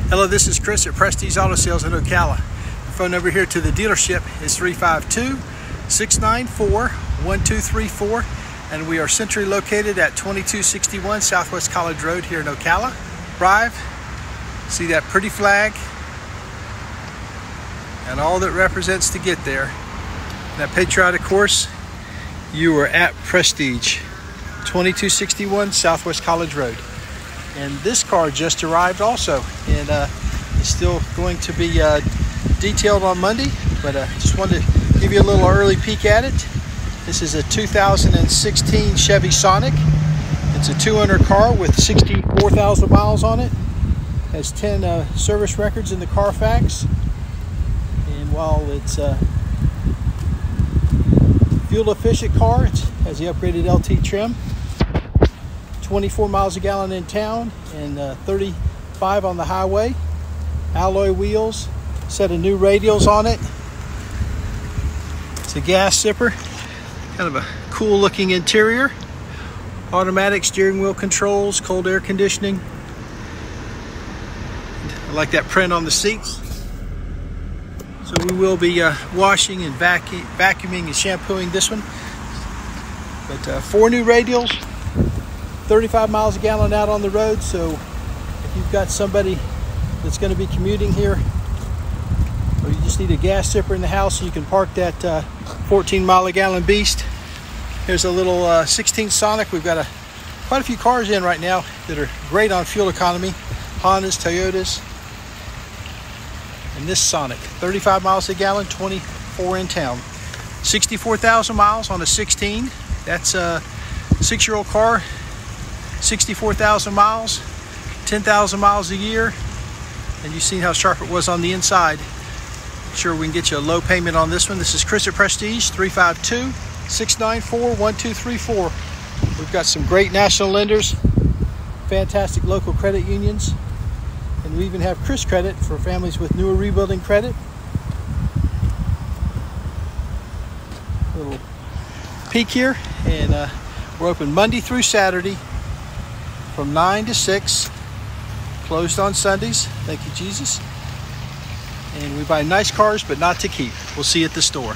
Hello, this is Chris at Prestige Auto Sales in Ocala. The phone number here to the dealership is 352-694-1234, and we are centrally located at 2261 Southwest College Road here in Ocala. Drive, see that pretty flag and all that represents to get there. That patriotic horse, you are at Prestige, 2261 Southwest College Road. And this car just arrived also, and it's still going to be detailed on Monday, but just wanted to give you a little early peek at it. This is a 2016 Chevy Sonic. It's a 2-owner car with 64,000 miles on it. Has 10 service records in the CARFAX. And while it's a fuel efficient car, it has the upgraded LT trim. 24 miles a gallon in town and 35 on the highway. Alloy wheels, set of new radials on it. It's a gas sipper, kind of a cool looking interior. Automatic steering wheel controls, cold air conditioning. I like that print on the seats. So we will be washing and vacuuming and shampooing this one. But 4 new radials. 35 miles a gallon out on the road, so if you've got somebody that's going to be commuting here, or you just need a gas sipper in the house, you can park that 14 mile a gallon beast. Here's a little 16 Sonic. We've got quite a few cars in right now that are great on fuel economy. Hondas, Toyotas, and this Sonic, 35 miles a gallon, 24 in town. 64,000 miles on a 16. That's a 6-year-old car. 64,000 miles, 10,000 miles a year, and you've seen how sharp it was on the inside. Sure, we can get you a low payment on this one. This is Chris at Prestige, 352-694-1234. We've got some great national lenders, fantastic local credit unions, and we even have Chris Credit for families with newer rebuilding credit. Little peek here, and we're open Monday through Saturday from 9 to 6, closed on Sundays. Thank you, Jesus. And we buy nice cars, but not to keep. We'll see you at the store.